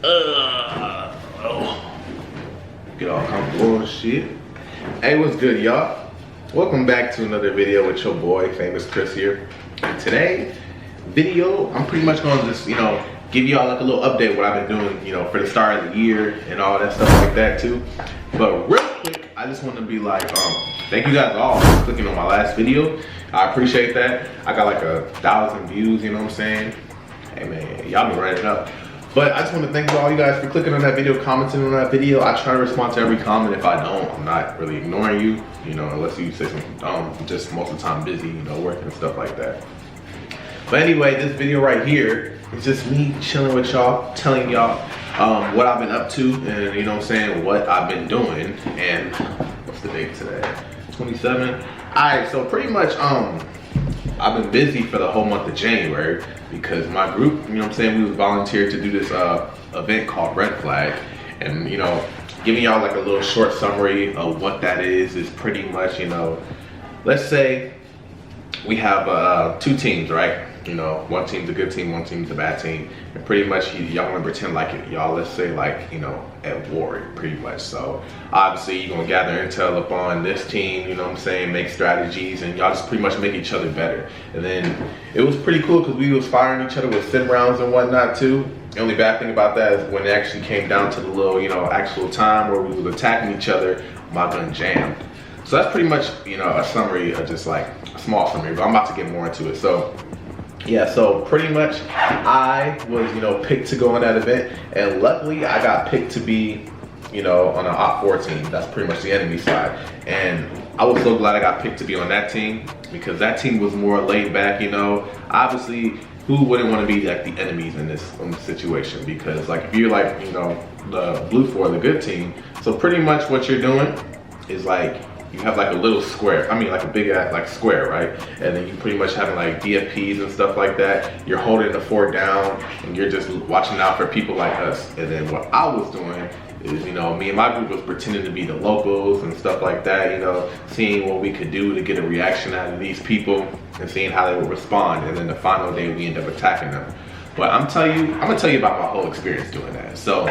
Get all comfortable and shit. Hey, what's good, y'all? Welcome back to another video with your boy, Famous Chris here. And today video, I'm pretty much gonna just, give y'all like a little update what I've been doing, for the start of the year and all that stuff like that too. But real quick, I just want to be like, thank you guys all for clicking on my last video. I appreciate that. I got like 1,000 views, you know what I'm saying? Hey man, y'all been running up. But I just want to thank all you guys for clicking on that video, commenting on that video. I try to respond to every comment. If I don't, I'm not really ignoring you, unless you say something dumb. I'm just most of the time busy, working and stuff like that. But anyway, this video right here is just me chilling with y'all, telling y'all what I've been up to and what I've been doing. And what's the date today? 27. Alright, so pretty much I've been busy for the whole month of January because my group, we was volunteered to do this event called Red Flag. And giving y'all like a little short summary of what that is pretty much, let's say we have 2 teams, right? One team's a good team, one team's a bad team. And pretty much y'all wanna pretend like y'all, let's say like, at war, pretty much. So obviously you're gonna gather intel upon this team, make strategies, and y'all just pretty much make each other better. And then it was pretty cool because we was firing each other with sim rounds and whatnot too. The only bad thing about that is when it actually came down to the little, actual time where we was attacking each other, my gun jammed. So that's pretty much, a summary of just like a small summary, but I'm about to get more into it. So yeah, so pretty much I was, picked to go on that event, and luckily I got picked to be, on an Op 4 team. That's pretty much the enemy side. And I was so glad I got picked to be on that team because that team was more laid back, Obviously, who wouldn't want to be like the enemies in this situation? Because like if you're like, the blue 4, the good team, so pretty much what you're doing is like, you have like a little square, like a big like square, right? And then you pretty much having like DFPs and stuff like that. You're holding the fort down and you're just watching out for people like us. And then what I was doing is, me and my group was pretending to be the locals and stuff like that, seeing what we could do to get a reaction out of these people and seeing how they would respond. And then the final day we end up attacking them. But I'm gonna tell you about my whole experience doing that. So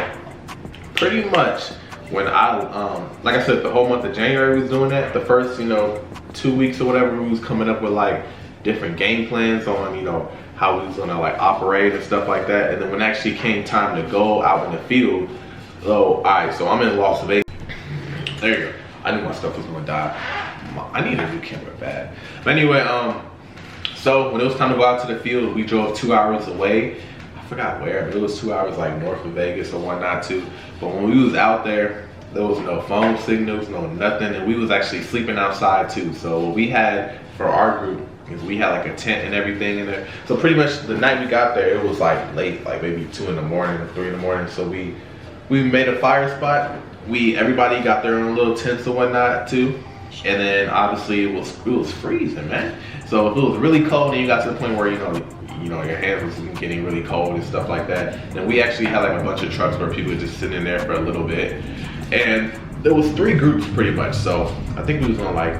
pretty much, when like I said, the whole month of January we was doing that. The first, 2 weeks or whatever, we was coming up with like different game plans on, how we was gonna like operate and stuff like that. And then when it actually came time to go out in the field, alright, so I'm in Las Vegas. There you go. I knew my stuff was gonna die. I need a new camera bad. But anyway, so when it was time to go out to the field, we drove 2 hours away. I forgot where, but it was 2 hours like north of Vegas or whatnot too. But when we was out there was no phone signals, no nothing, and we was actually sleeping outside too. So what we had for our group is we had like a tent and everything in there. So pretty much the night we got there, it was like late, like maybe 2 in the morning or 3 in the morning. So we made a fire spot. Everybody got their own little tents and whatnot too. And then obviously it was freezing, man. So if it was really cold and you got to the point where your hands was getting really cold and stuff like that, then we actually had like a bunch of trucks where people were just sitting in there for a little bit. And there was 3 groups pretty much. So I think we was on like,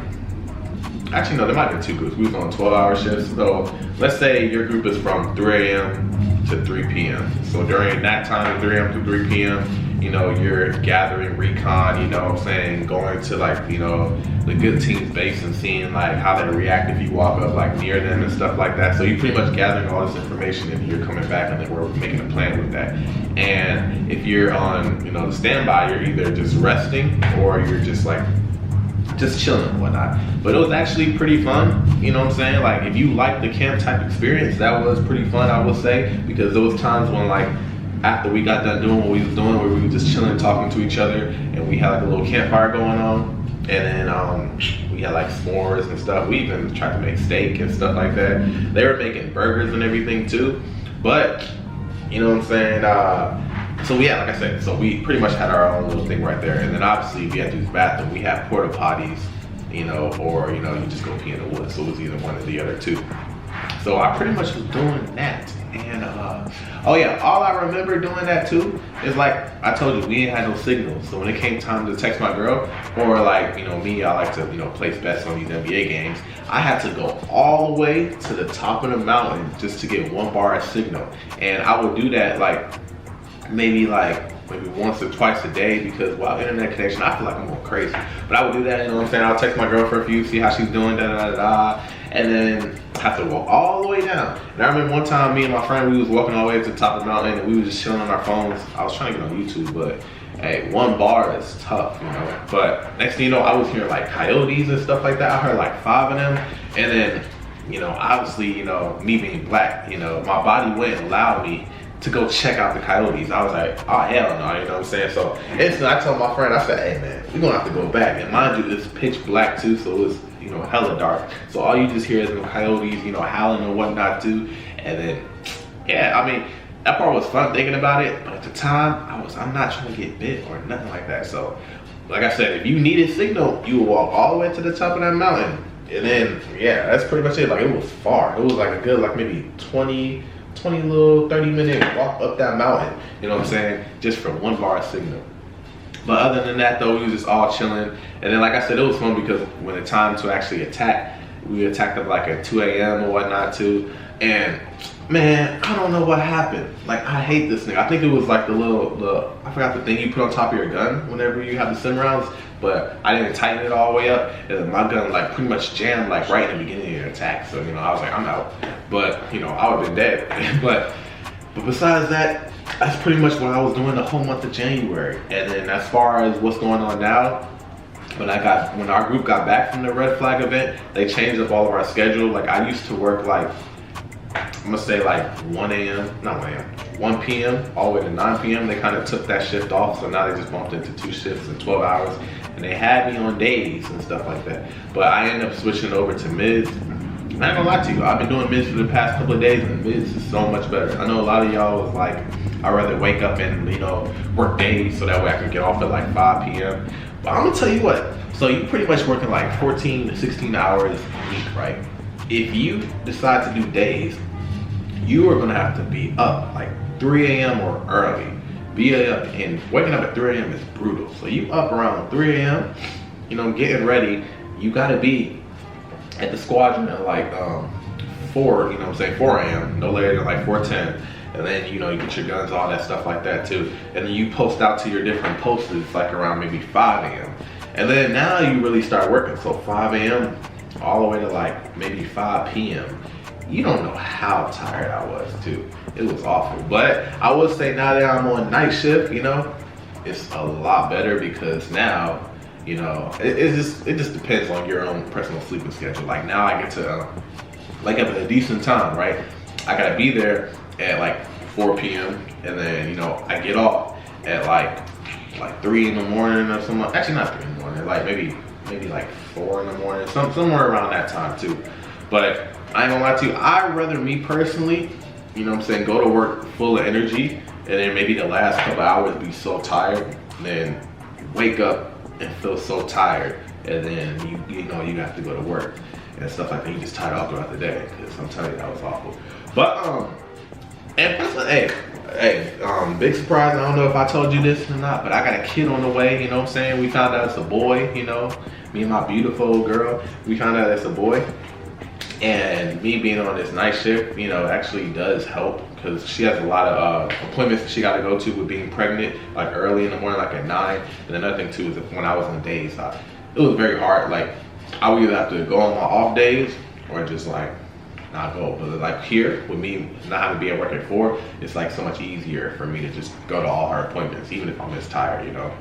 actually no, there might have been 2 groups. We was on 12-hour shifts. So let's say your group is from 3 a.m. to 3 p.m. So during that time, 3 a.m. to 3 p.m., you're gathering recon, going to like, the good team's base and seeing like how they react if you walk up like near them and stuff like that. So you're pretty much gathering all this information and you're coming back and then we're making a plan with that. And if you're on, the standby, you're either just resting or you're just like, just chilling and whatnot. But it was actually pretty fun, Like if you like the camp type experience, that was pretty fun, I would say, because there was times when like, after we got done doing what we was doing, where we were just chilling, talking to each other, and we had like a little campfire going on, and then we had like s'mores and stuff. We even tried to make steak and stuff like that. They were making burgers and everything too, but so we had, like I said, so we pretty much had our own little thing right there. And then obviously if you had to use the bathroom, we had porta potties, or you just go pee in the woods. So it was either one or the other two. So I pretty much was doing that. And oh yeah, all I remember doing that too is like I told you, we ain't had no signals. So when it came time to text my girl, or like me, I like to place bets on these NBA games. I had to go all the way to the top of the mountain just to get 1 bar of signal. And I would do that like maybe once or twice a day, because without internet connection, I feel like I'm going crazy. But I would do that, you know what I'm saying? I'll text my girl for a few, see how she's doing, and then have to walk all the way down. And I remember one time, me and my friend, we was walking all the way to the top of the mountain, and we was just chilling on our phones. I was trying to get on YouTube, but hey, 1 bar is tough, you know? But next thing you know, I was hearing like coyotes and stuff like that. I heard like 5 of them, and then, you know, obviously, you know, me being black, you know, my body went and allowed me to go check out the coyotes. I was like, oh hell no, you know what I'm saying? So instantly I told my friend, I said, hey man, we're gonna have to go back. And mind you, it's pitch black too, so it's, you know, hella dark. So all you just hear is the coyotes, you know, howling and whatnot too. And then, yeah, I mean, that part was fun thinking about it, but at the time, I'm not trying to get bit or nothing like that. So, like I said, if you needed signal, you would walk all the way to the top of that mountain. And then, yeah, that's pretty much it. Like, it was far. It was like a good, like maybe 20 little 30-minute walk up that mountain, you know what I'm saying? Just for 1 bar of signal. But other than that though, we was just all chilling. And then like I said, it was fun because when the time to actually attack, we attacked up like at 2 a.m. or whatnot too. And man, I don't know what happened. Like, I hate this thing. I think it was like I forgot the thing you put on top of your gun whenever you have the sim rounds, but I didn't tighten it all the way up. And then my gun like pretty much jammed like right in the beginning of the attack. So, you know, I was like, I'm out. But, you know, I would have been dead. but besides that, that's pretty much what I was doing the whole month of January. And then as far as what's going on now, when our group got back from the Red Flag event, they changed up all of our schedule. Like, I used to work like, I'm gonna say like 1 p.m. all the way to 9 p.m. They kind of took that shift off, so now they just bumped into 2 shifts in 12 hours, and they had me on days and stuff like that. But I ended up switching over to mids. And I ain't gonna lie to you, I've been doing mids for the past couple of days, and mids is so much better. I know a lot of y'all was like, I'd rather wake up and, you know, work days so that way I can get off at like 5 p.m. But I'm gonna tell you what, so you pretty much working like 14 to 16 hours a week, right? If you decide to do days, you are gonna have to be up like 3 a.m. or early. And waking up at 3 a.m. is brutal. So you up around 3 a.m., you know, getting ready, you gotta be at the squadron at like 4, you know what I'm saying, 4 a.m., no later than like 4:10. And then, you know, you get your guns, all that stuff like that too. And then you post out to your different posts like around maybe 5 a.m. And then now you really start working. So 5 a.m. all the way to like maybe 5 p.m. You don't know how tired I was too. It was awful. But I would say now that I'm on night shift, you know, it's a lot better because now, you know, it just depends on your own personal sleeping schedule. Like now I get to like at a decent time, right? I gotta be there at like 4 p.m. and then, you know, I get off at like 3 in the morning or something. Actually not 3 in the morning, like maybe like 4 in the morning, somewhere around that time too. But I ain't gonna lie to you, I'd rather me personally, you know what I'm saying, go to work full of energy and then maybe the last couple hours be so tired, then wake up and feel so tired, and then you know you have to go to work and stuff like that. You just tired all throughout the day, because I'm telling you, that was awful. But and plus, hey, big surprise, I don't know if I told you this or not, but I got a kid on the way, you know what I'm saying? We found out it's a boy, you know, me and my beautiful girl, we found out it's a boy. And me being on this night shift, you know, actually does help, because she has a lot of appointments that she got to go to with being pregnant, like early in the morning, like at 9. And another thing too is that when I was on days, it was very hard. Like I would either have to go on my off days or just like not go. But like here with me not having to be at work at 4, it's like so much easier for me to just go to all her appointments, even if I'm just tired, you know.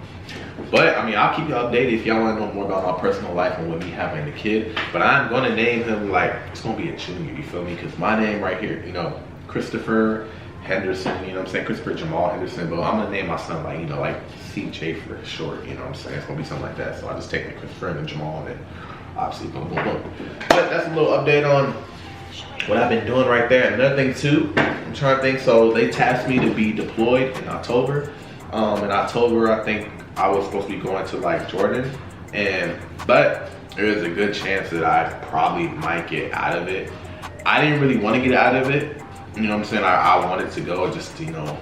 But I mean, I'll keep you updated if y'all want to know more about my personal life and with me having the kid. But I'm gonna name him like, it's gonna be a junior, you feel me? Because my name right here, you know, Christopher Henderson, you know what I'm saying? Christopher Jamal Henderson, but I'm gonna name my son like, you know, like CJ for short, you know what I'm saying? It's gonna be something like that. So I just take the Christopher and Jamal and then obviously boom, boom, boom. But that's a little update on what I've been doing right there. Another thing too, I'm trying to think, so they tasked me to be deployed in October. In October, I think I was supposed to be going to like Jordan, but there's a good chance that I probably might get out of it. I didn't really want to get out of it, you know what I'm saying? I wanted to go just to, you know,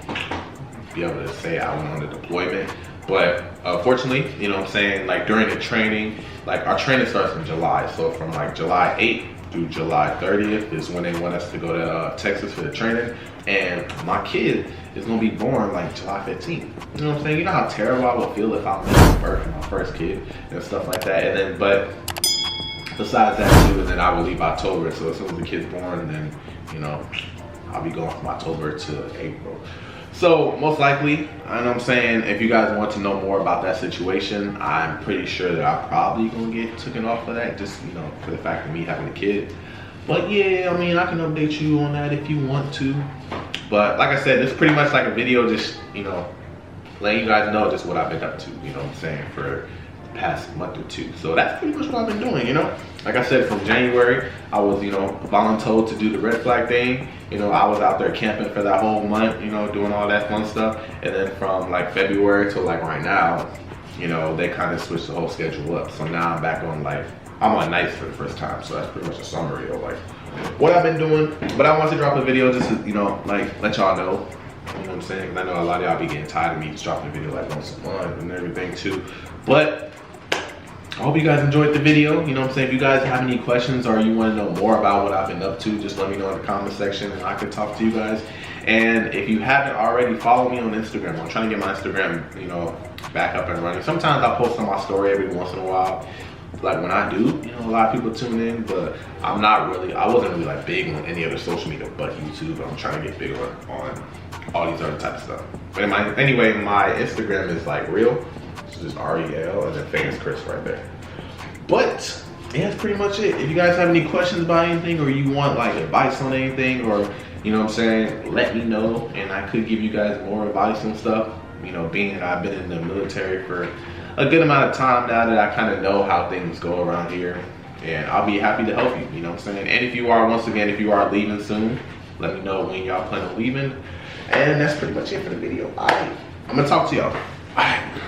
be able to say I went on the deployment. But fortunately, you know what I'm saying, like during the training, like our training starts in July. So from like July 8th through July 30th is when they want us to go to Texas for the training. And my kid is gonna be born like July 15th. You know what I'm saying? You know how terrible I would feel if I missed birth of my first kid and stuff like that. And then, but besides that too, and then I will leave October. So as soon as the kid's born, then, you know, I'll be going from October to April. So most likely, you know what I'm saying, if you guys want to know more about that situation, I'm pretty sure that I'm probably gonna get taken off of that, just, you know, for the fact of me having a kid. But yeah, I mean, I can update you on that if you want to. But like I said, it's pretty much like a video, just, you know, letting you guys know just what I've been up to, you know what I'm saying, for the past month or two. So that's pretty much what I've been doing, you know. Like I said, from January, I was, you know, voluntold to do the red flag thing. You know, I was out there camping for that whole month, you know, doing all that fun stuff. And then from like February to like right now, you know, they kind of switched the whole schedule up. So now I'm back on like, I'm on nights for the first time. So that's pretty much a summary of like what I've been doing. But I wanted to drop a video just to, you know, like let y'all know. You know what I'm saying? Because I know a lot of y'all be getting tired of me just dropping a video like once a month and everything too. But I hope you guys enjoyed the video. You know what I'm saying? If you guys have any questions or you want to know more about what I've been up to, just let me know in the comment section and I can talk to you guys. And if you haven't already, follow me on Instagram. I'm trying to get my Instagram, you know, back up and running. Sometimes I'll post on my story every once in a while. Like when I do, you know, a lot of people tune in, but I wasn't really like big on any other social media but YouTube. I'm trying to get bigger on all these other types of stuff. But anyway, my Instagram is like real. It's just REL and then famous Chris right there. But yeah, that's pretty much it. If you guys have any questions about anything or you want like advice on anything, or you know what I'm saying, let me know and I could give you guys more advice and stuff. You know, being that I've been in the military for a good amount of time now, that I kind of know how things go around here, and I'll be happy to help you, you know what I'm saying? And if you are, once again, if you are leaving soon, let me know when y'all plan on leaving. And that's pretty much it for the video. All right, I'm gonna talk to y'all. All right.